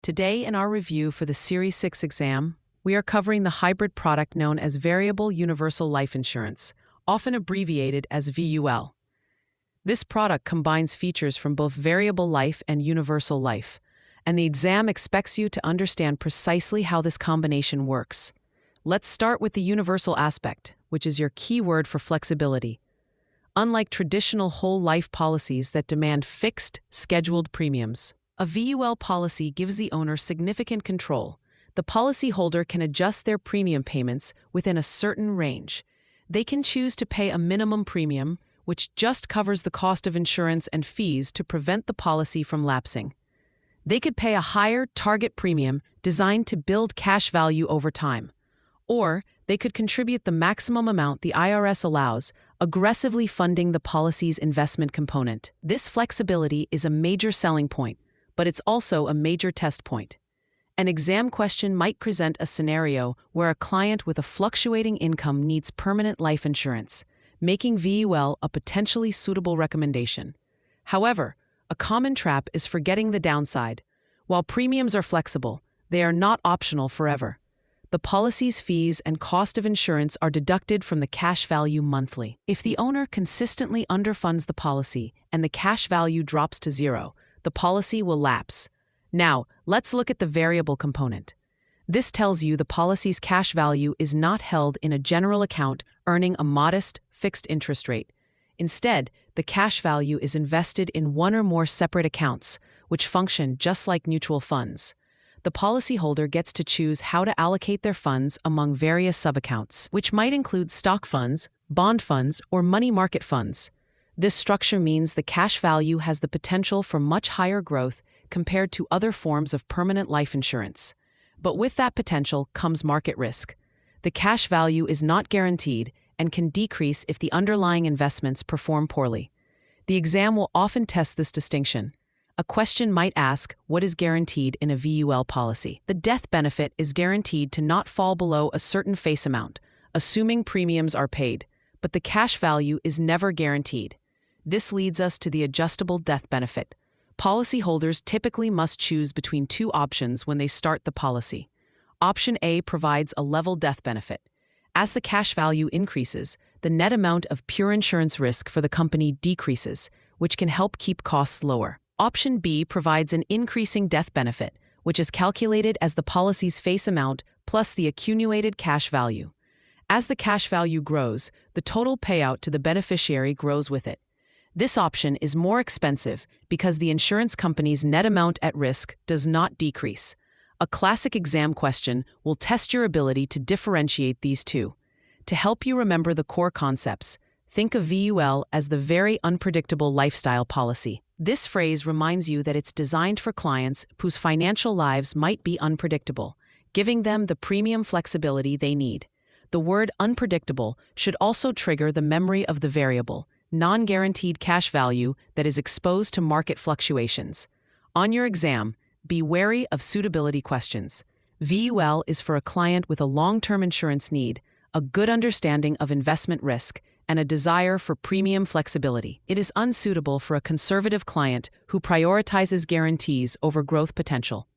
Today, in our review for the Series 6 exam, we are covering the hybrid product known as Variable Universal Life Insurance, often abbreviated as VUL. This product combines features from both variable life and universal life, and the exam expects you to understand precisely how this combination works. Let's start with the universal aspect, which is your key word for flexibility. Unlike traditional whole life policies that demand fixed, scheduled premiums, a VUL policy gives the owner significant control. The policyholder can adjust their premium payments within a certain range. They can choose to pay a minimum premium, which just covers the cost of insurance and fees to prevent the policy from lapsing. They could pay a higher target premium designed to build cash value over time. Or they could contribute the maximum amount the IRS allows, aggressively funding the policy's investment component. This flexibility is a major selling point, but it's also a major test point. An exam question might present a scenario where a client with a fluctuating income needs permanent life insurance, making VUL a potentially suitable recommendation. However, a common trap is forgetting the downside. While premiums are flexible, they are not optional forever. The policy's fees and cost of insurance are deducted from the cash value monthly. If the owner consistently underfunds the policy and the cash value drops to zero, the policy will lapse. Now, let's look at the variable component. This tells you the policy's cash value is not held in a general account earning a modest, fixed interest rate. Instead, the cash value is invested in one or more separate accounts, which function just like mutual funds. The policyholder gets to choose how to allocate their funds among various subaccounts, which might include stock funds, bond funds, or money market funds. This structure means the cash value has the potential for much higher growth compared to other forms of permanent life insurance. But with that potential comes market risk. The cash value is not guaranteed and can decrease if the underlying investments perform poorly. The exam will often test this distinction. A question might ask, what is guaranteed in a VUL policy? The death benefit is guaranteed to not fall below a certain face amount, assuming premiums are paid, but the cash value is never guaranteed. This leads us to the adjustable death benefit. Policyholders typically must choose between two options when they start the policy. Option A provides a level death benefit. As the cash value increases, the net amount of pure insurance risk for the company decreases, which can help keep costs lower. Option B provides an increasing death benefit, which is calculated as the policy's face amount plus the accumulated cash value. As the cash value grows, the total payout to the beneficiary grows with it. This option is more expensive because the insurance company's net amount at risk does not decrease. A classic exam question will test your ability to differentiate these two. To help you remember the core concepts, think of VUL as the very unpredictable lifestyle policy. This phrase reminds you that it's designed for clients whose financial lives might be unpredictable, giving them the premium flexibility they need. The word unpredictable should also trigger the memory of the variable, non-guaranteed cash value that is exposed to market fluctuations. On your exam, be wary of suitability questions. VUL is for a client with a long-term insurance need, a good understanding of investment risk, and a desire for premium flexibility. It is unsuitable for a conservative client who prioritizes guarantees over growth potential.